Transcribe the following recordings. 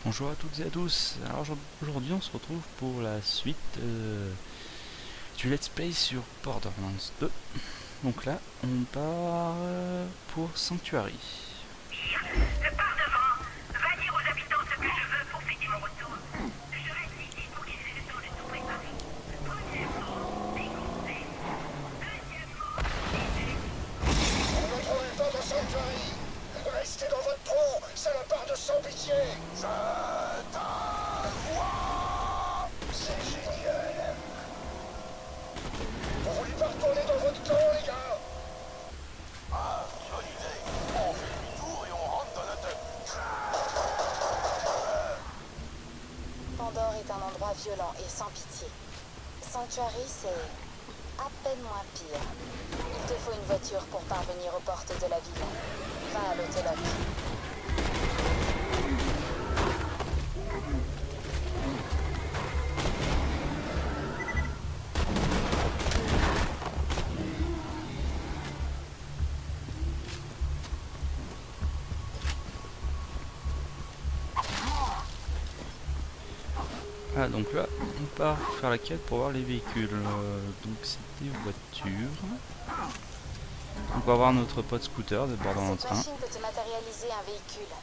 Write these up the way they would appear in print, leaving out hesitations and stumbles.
Bonjour à toutes et à tous. Alors aujourd'hui on se retrouve pour la suite du let's play sur Borderlands 2. Donc là on part pour Sanctuary. Par devant, va dire aux habitants ce que je veux pour fêter mon retour. Je reste ici pour qu'ils aient le temps de tout préparer. Premièrement, des conseils. Deuxièmement, On ne trouve pas de Sanctuary. Restez dans votre trou, c'est la part de sans pitié. Je t'envoie. C'est génial. Vous voulez pas retourner dans votre camp, les gars? Ah, bonne idée. On fait demi-tour et on rentre dans notre... Pandore est un endroit violent et sans pitié. Sanctuary, c'est à peine moins pire. Il te faut une voiture pour parvenir aux portes de la ville. Va à l'Autoloc. Ah donc là on part faire la quête pour voir les véhicules. Donc c'est des voitures. Donc on va voir notre pote scooter de Borderlands Cette 1. machine peut te matérialiser un véhicule.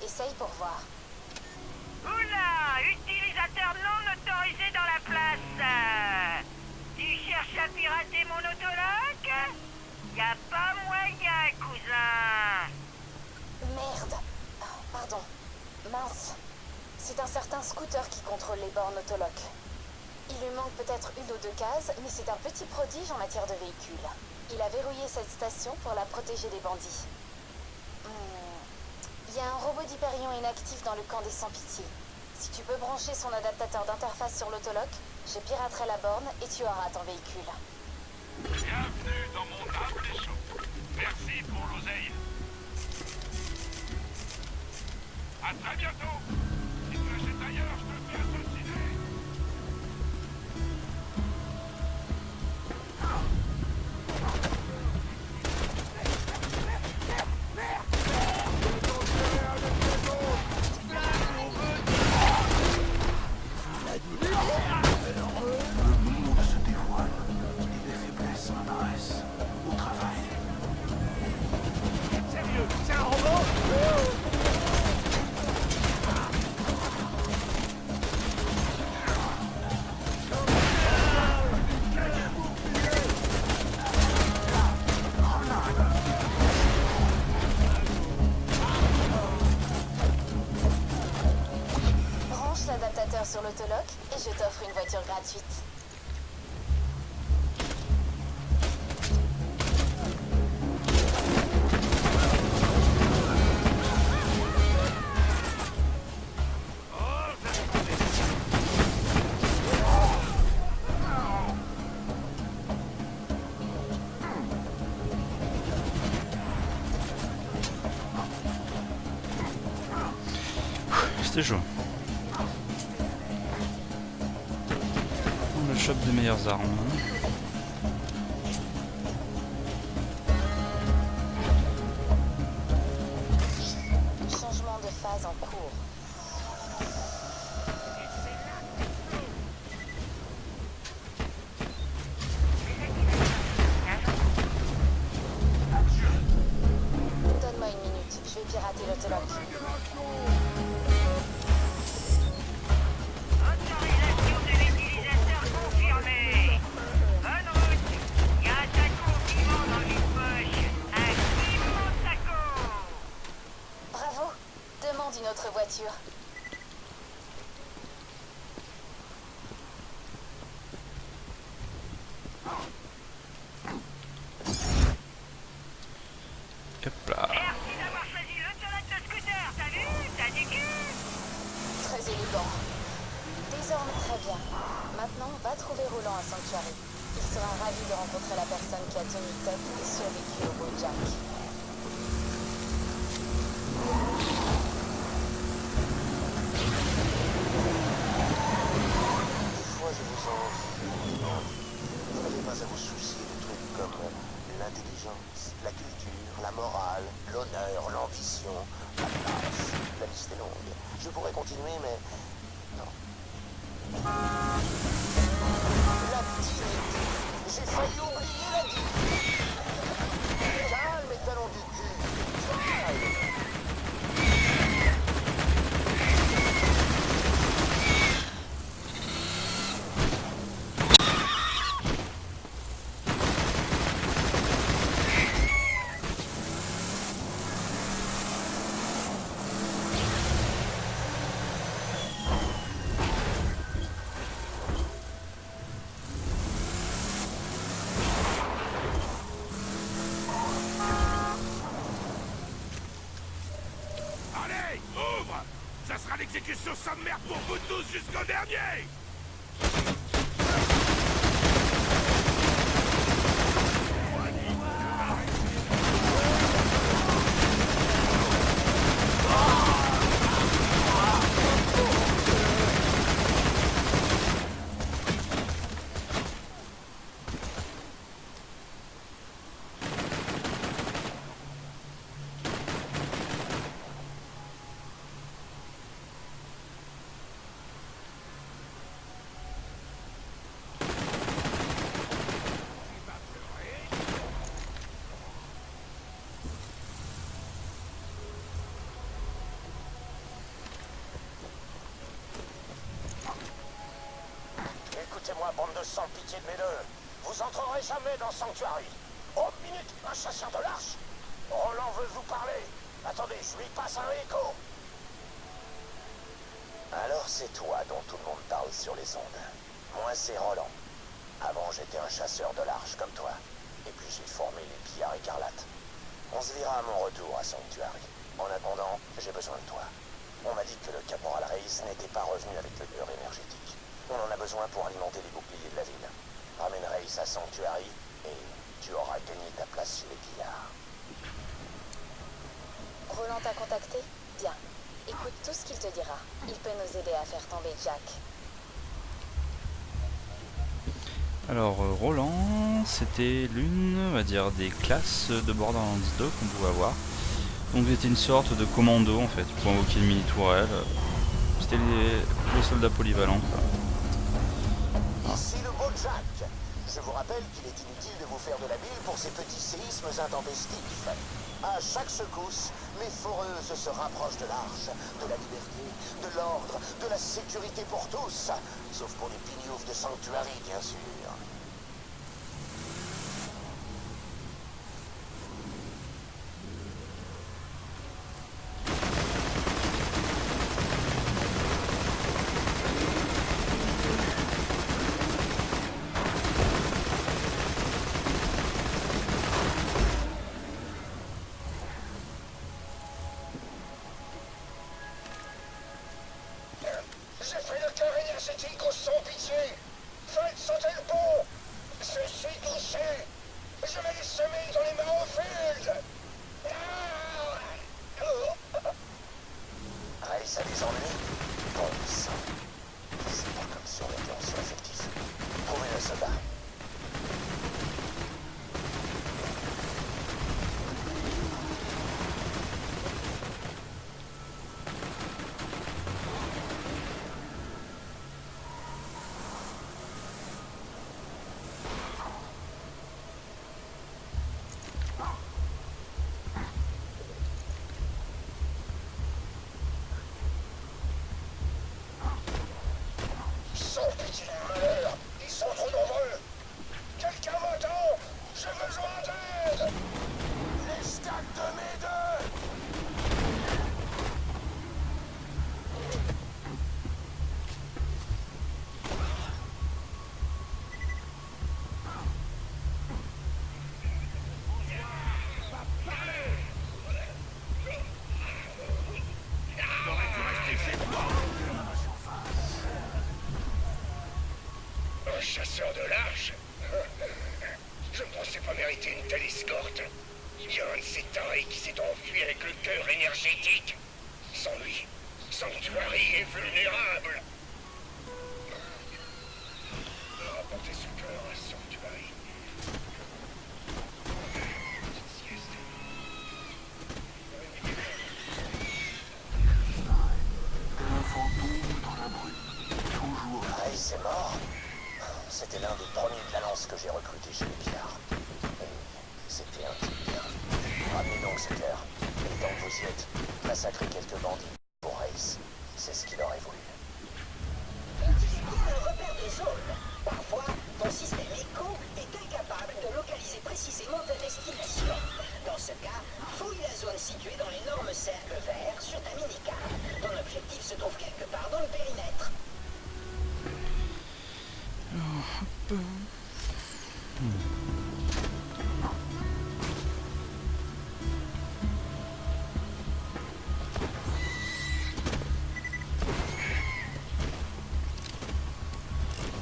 Essaye pour voir. oula, utilisateur non autorisé dans la place. Tu cherches à pirater mon autoloc? Y a pas moyen, cousin. Merde. Pardon. Mince. C'est un certain scooter qui contrôle les bornes Autoloc. Il lui manque peut-être une ou deux cases, mais c'est un petit prodige en matière de véhicules. Il a verrouillé cette station pour la protéger des bandits. Il y a un robot d'Hyperion inactif dans le camp des sans-pitié. Si tu peux brancher son adaptateur d'interface sur l'Autoloc, je piraterai la borne et tu auras ton véhicule. Bienvenue dans mon humble échoppe. Merci pour l'oseille. À très bientôt. Si tu achètes ailleurs, je te fais assassiner. Le monde se dévoile et les faiblesses apparaissent au travail. Sérieux, c'est un robot? Branche l'adaptateur sur l'Autoloc et je t'offre une voiture gratuite. C'était chaud. On le chope des meilleures armes. Changement de phase en cours. Donne-moi une minute, je vais pirater l'Autoloc. Autorisation de l'utilisateur confirmée. Bonne route. Y a un taco vivant dans une poche. Un immense taco. Bravo, demande une autre voiture. Hop là. Merci d'avoir choisi l'autoloc de scooter. T'as vu? T'as du cul. Très élégant. Désormais très bien. Maintenant, va trouver Roland à Sanctuary. Il sera ravi de rencontrer la personne qui a tenu tête et survécu au Bojack. Des fois, je vous envie. Non, vous n'avez pas à vous soucier de trucs comme l'intelligence, la culture, la morale, l'honneur, l'ambition, la classe. La liste est longue. Je pourrais continuer, mais... non. La dignité. J'ai failli oublier la dignité. Calme et talons du cul. Calme. Allez, ouvre! Ça sera l'exécution sommaire pour vous tous jusqu'au dernier! Écoutez-moi, bande de sans pitié de mes deux. Vous entrerez jamais dans Sanctuary. Oh, minute, un chasseur de l'arche. Roland veut vous parler. Attendez, je lui passe un écho. Alors c'est toi dont tout le monde parle sur les ondes. Moi, c'est Roland. Avant, j'étais un chasseur de l'arche comme toi. Et puis j'ai formé les pillards écarlates. On se verra à mon retour à Sanctuary. En attendant, j'ai besoin de toi. On m'a dit que le caporal Reis n'était pas revenu avec le cœur énergétique. On en a besoin pour alimenter les boucliers de la ville. Ramène Reis à Sanctuary et tu auras gagné ta place chez les pillards. Roland t'a contacté? Bien. Écoute tout ce qu'il te dira. Il peut nous aider à faire tomber Jack. Alors Roland, c'était l'une, on va dire, des classes de Borderlands 2 qu'on pouvait avoir. Donc c'était une sorte de commando en fait, pour invoquer une mini-tourelle. C'était les soldats polyvalents, quoi. Ici le beau Jack. Je vous rappelle qu'il est inutile de vous faire de la bile pour ces petits séismes intempestifs. À chaque secousse, les foreuses se rapprochent de l'arche, de la liberté, de l'ordre, de la sécurité pour tous. Sauf pour les pignoufs de Sanctuary, bien sûr. J'ai fait le cœur énergétique au sans pitié. Faites sauter le pont. Je suis touché. Je vais les semer dans les Marrowfields. Reis a des ennuis. Bon sang. C'est pas comme si on était en sous-effectif. Trouvez le soldat. Sans pitié de malheur, ils sont trop nombreux. Quelqu'un m'entend? J'ai besoin d'aide. Les stacks de mes deux. T'aurais dû rester chez toi! Un chasseur de l'arche? Je ne pensais pas mériter une telle escorte. Il y a un de ces tarés qui s'est enfui avec le cœur énergétique. Sans lui, Sanctuary est vulnérable. Rapportez ce cœur à Sanctuary. Sieste. massacrer quelques bandits pour Race. C'est ce qu'il aurait voulu. Ils disent bien un repère de zone. Parfois, ton système écho est incapable de localiser précisément ta destination. Dans ce cas, fouille la zone située dans l'énorme cercle vert sur ta mini-carte. Ton objectif se trouve quelque part dans le périmètre.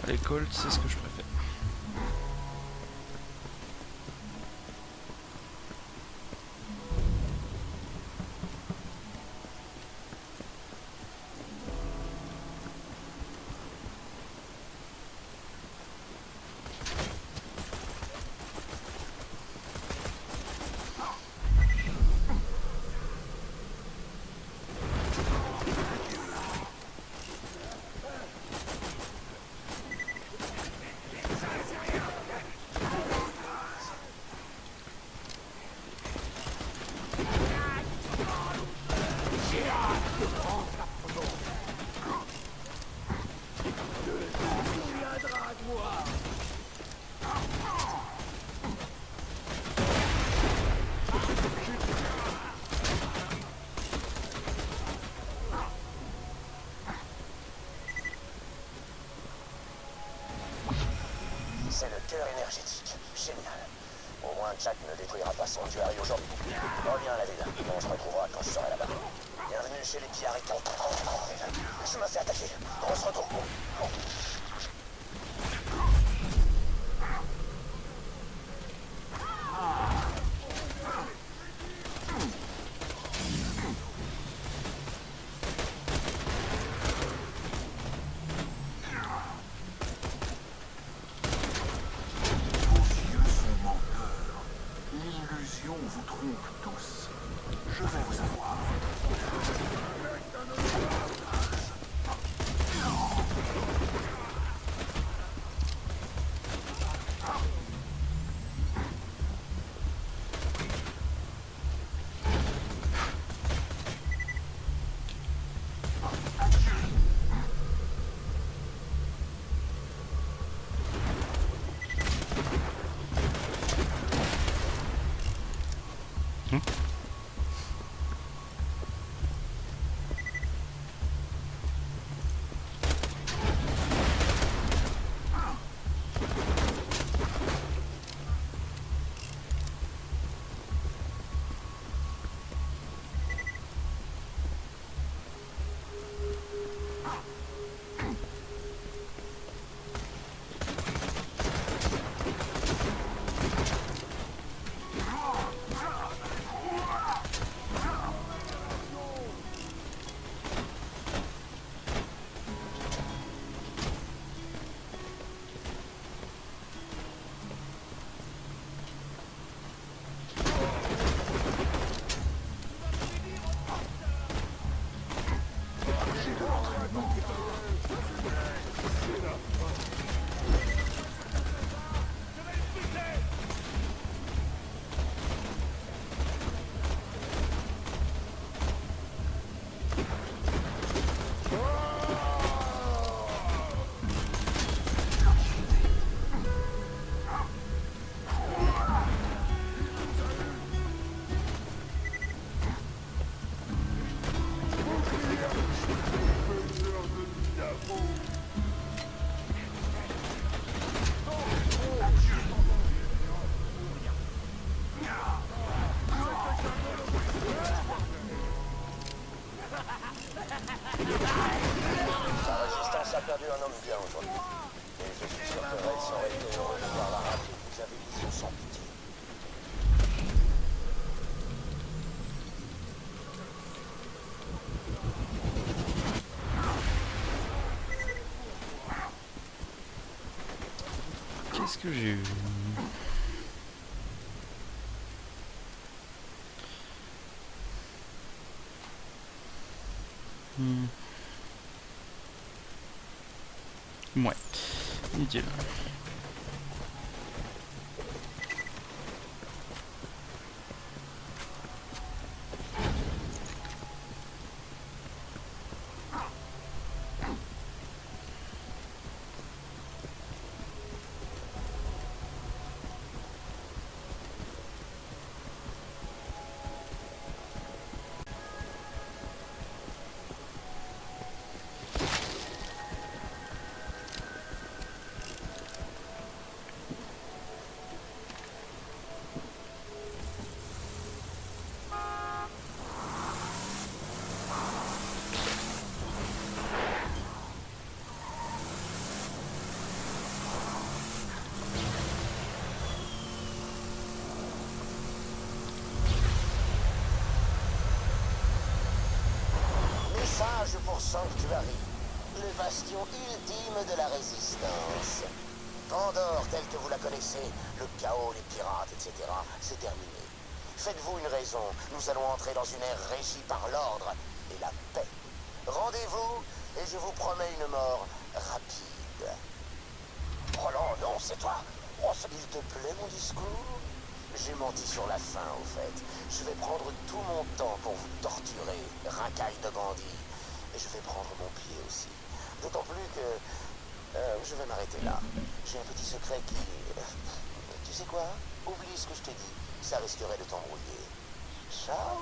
Les Colts, c'est ce que je préfère. C'est le cœur énergétique. Génial. Au moins, Jack ne détruira pas son diary aujourd'hui. Reviens à la ville. On se retrouvera quand je serai là-bas. Bienvenue chez les pillards. Je me fais attaquer. On se retrouve. L'illusion vous trompe tous. Je vais vous avoir. a perdu un homme bien aujourd'hui. Et je suis sûr que Rex aurait été heureux de voir la rage que vous avez mise sans pitié. Qu'est-ce que j'ai eu? Ouais, inutile. Sanctuary, le bastion ultime de la résistance. Pandore, telle que vous la connaissez, le chaos, les pirates, etc., c'est terminé. Faites-vous une raison, nous allons entrer dans une ère régie par l'ordre et la paix. Rendez-vous, et je vous promets une mort rapide. Roland, non, c'est toi. Oh, il te plaît mon discours? J'ai menti sur la fin, au fait. Je vais prendre tout mon temps pour vous torturer, racaille de bandits. Et je vais prendre mon pied aussi. D'autant plus que... je vais m'arrêter là. J'ai un petit secret qui... tu sais quoi? Oublie ce que je t'ai dit. Ça risquerait de t'embrouiller. Ciao.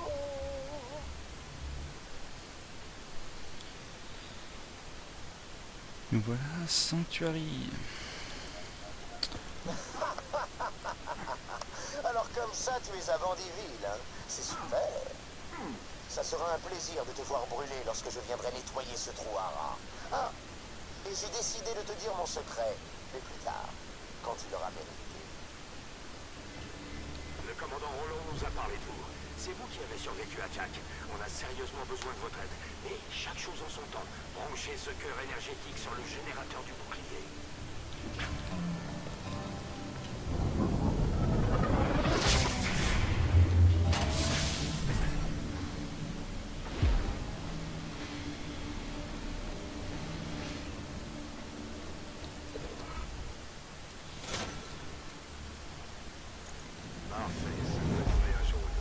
Nous voilà, Sanctuary. Alors comme ça, tu es à Bandiville, hein? C'est super. Ça sera un plaisir de te voir brûler lorsque je viendrai nettoyer ce trou à rats. Ah, et j'ai décidé de te dire mon secret, mais plus tard, quand tu l'auras mérité. Le commandant Roland nous a parlé de vous. C'est vous qui avez survécu à Jack. On a sérieusement besoin de votre aide. Mais chaque chose en son temps. Branchez ce cœur énergétique sur le générateur du bouclier. Parfait, ça doit être un jaune.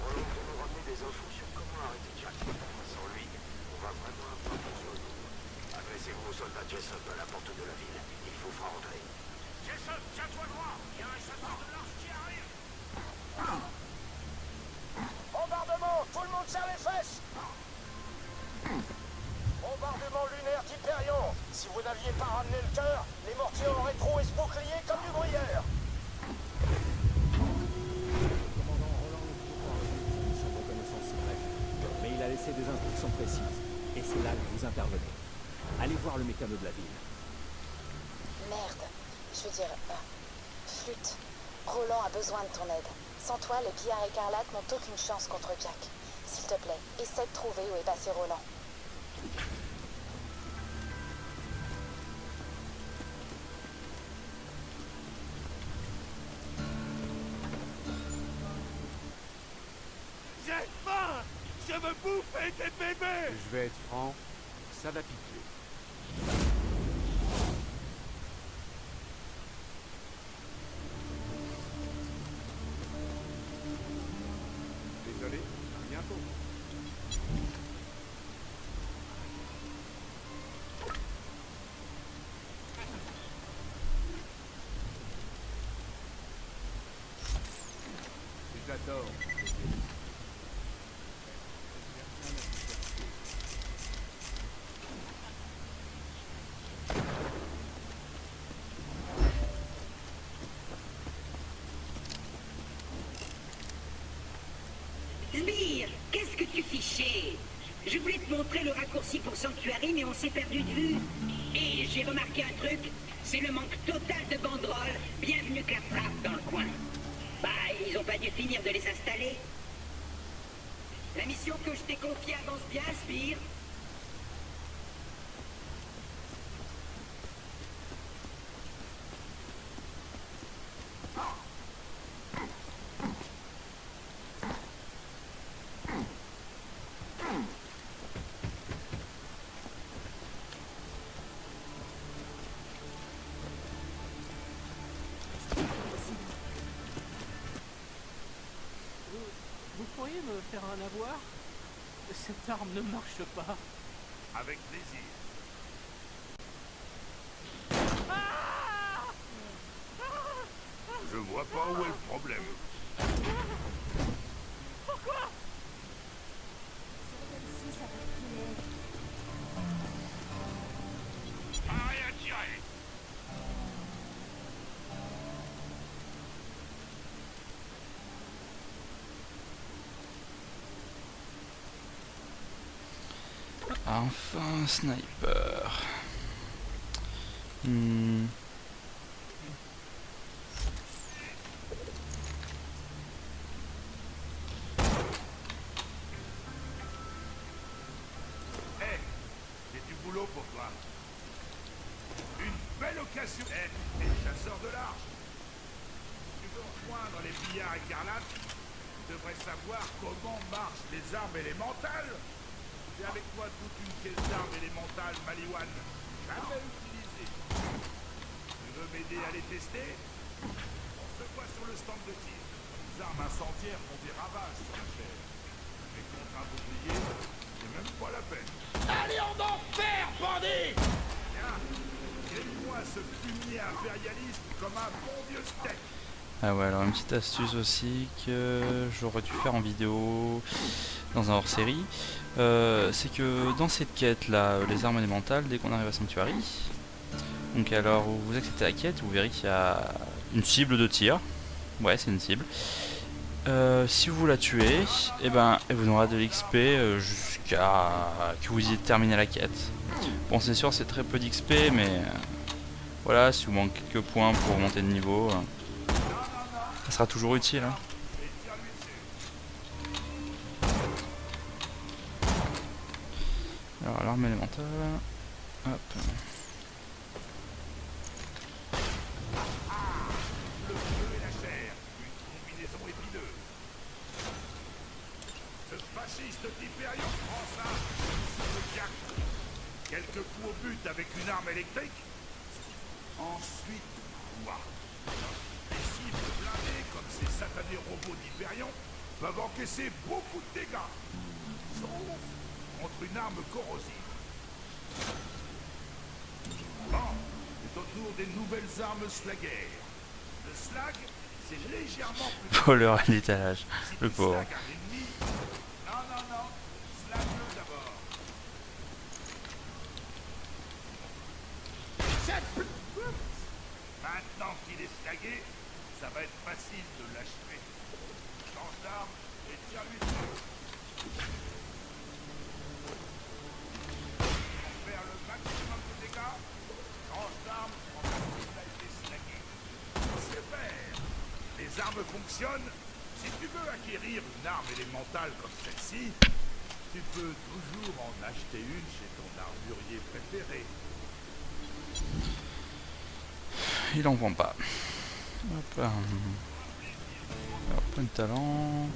Roland peut nous ramener des infos sur comment arrêter Jack. Sans lui, on va vraiment avoir besoin de vous. Adressez-vous au soldat Jason à la porte de la ville. Il vous fera entrer. Jason, tiens-toi droit. Il y a un chasseur de large qui arrive. Bombardement, tout le monde serre les fesses. Bombardement lunaire d'Hyperion. Si vous n'aviez pas ramené le cœur, les mortiers auraient troué ce bouclier comme du gruyère. Sa reconnaissance secrète. Mais il a laissé des instructions précises. Et c'est là que vous intervenez. Allez voir le mécano de la ville. Merde. Je veux dire... Flûte. Roland a besoin de ton aide. Sans toi, les pillards écarlates n'ont aucune chance contre Jack. S'il te plaît, essaie de trouver où est passé Roland. J'ai faim. Je veux bouffer des bébés. Je vais être franc, ça va piquer. Désolé, à bientôt. J'adore. Sbire, qu'est-ce que tu fichais? Je voulais te montrer le raccourci pour Sanctuary, mais on s'est perdu de vue. Et j'ai remarqué un truc, c'est le manque total de banderoles. Bienvenue Claptrap dans le coin. Bah, ils ont pas dû finir de les installer. La mission que je t'ai confiée avance bien, Sbire. Vous pourriez me faire un avoir? Cette arme ne marche pas. Avec plaisir. Je vois pas où est le problème. À rien tirer. Enfin un sniper. boulot pour toi. Une belle occasion. Et chasseur de large. Tu veux rejoindre les pillards écarlates? Tu devrais savoir comment marchent les armes élémentales. J'ai avec moi toute une caisse d'armes élémentales Maliwan. Jamais utilisée. Tu veux m'aider à les tester? On se voit sur le stand de tir. Les armes incendiaires font des ravages sur la chair. Mais contre un bouclier, c'est même pas la peine. Allez en enfer, bandit! Tiens, grille-moi ce fumier impérialiste comme un bon vieux steak. Ah ouais, alors une petite astuce aussi que j'aurais dû faire en vidéo dans un hors-série, c'est que dans cette quête là, les armes élémentales, dès qu'on arrive à Sanctuary, donc alors vous acceptez la quête, vous verrez qu'il y a une cible de tir, ouais c'est une cible, si vous la tuez, et ben vous aurez de l'XP jusqu'à que vous ayez terminé la quête. Bon c'est sûr c'est très peu d'XP mais voilà, si vous manquez quelques points pour monter de niveau, ça sera toujours utile hein. Alors l'arme élémentale, hop. Le feu et la chair, une combinaison épineuse. Ce fasciste d'Hyperion prend ça, le jack. Quelques coups au but avec une arme électrique. Ensuite, quoi? Les cibles blindées comme ces satanés robots d'Hyperion peuvent encaisser beaucoup de dégâts. Sauf contre une arme corrosive. Bon, c'est au tour des nouvelles armes slagaires. Le slag, c'est légèrement plus... Voleur à l'étalage, Si le tu pauvre. slags un ennemi... Non, slag-le d'abord. Maintenant qu'il est slagué, ça va être facile de l'achever. Change d'arme et tire-lui dessus. Pour faire le maximum de dégâts, change d'arme quand la cible a été slaguée. Super! Les armes fonctionnent. Si tu veux acquérir une arme élémentale comme celle-ci, tu peux toujours en acheter une chez ton armurier préféré. Il en vend pas. Hop, alors, point de talent.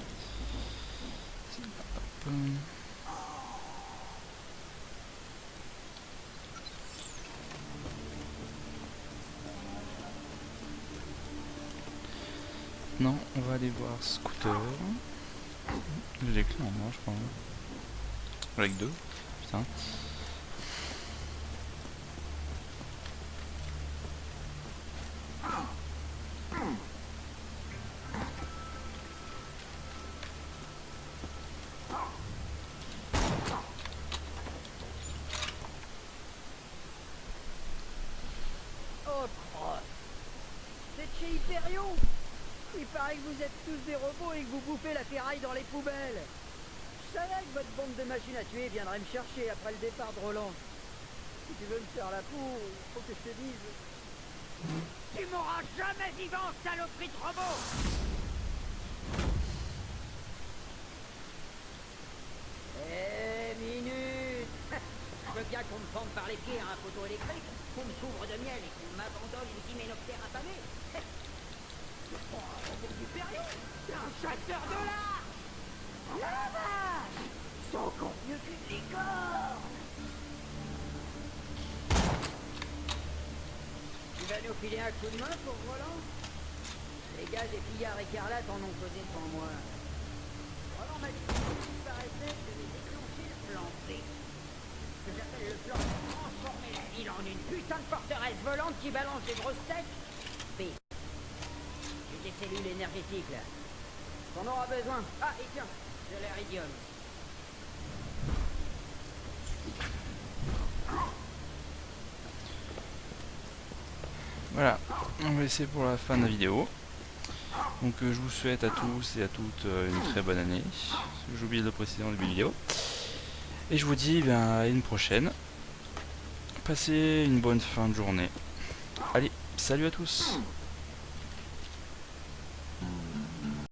Hop. Non, on va aller voir Scooter. J'ai les clés en main, je crois. Avec deux. Putain. Oh, crotte. C'est de chez Hyperion. Il paraît que vous êtes tous des robots et que vous bouffez la ferraille dans les poubelles. Je savais que votre bande de machines à tuer viendrait me chercher après le départ de Roland. Si tu veux me faire la peau, faut que je te dise... Tu m'auras jamais vivant, saloperie de robot! Eh, minute! Je veux bien qu'on me pende par les pieds à un poteau électrique, qu'on me couvre de miel et qu'on m'abandonne une hyménoptère affamée. C'est pas un robot supérieur, c'est un chasseur de l'art! La vache! C'est encore mieux qu'une licorne! Tu vas nous filer un coup de main pour Roland? Les gars des pillards écarlates en ont causé devant moi. Roland m'a dit qu'il paraissait que les déclencher le plan B. Que j'appelle le plan pour transformer la ville en une putain de forteresse volante qui balance des grosses têtes. B. J'ai des cellules énergétiques là. T'en auras besoin. Ah, et tiens, de l'iridium. Voilà, on va laisser pour la fin de la vidéo. Donc je vous souhaite à tous et à toutes une très bonne année. J'ai oublié de le préciser en début de vidéo. Et je vous dis à une prochaine. Passez une bonne fin de journée. Allez, salut à tous!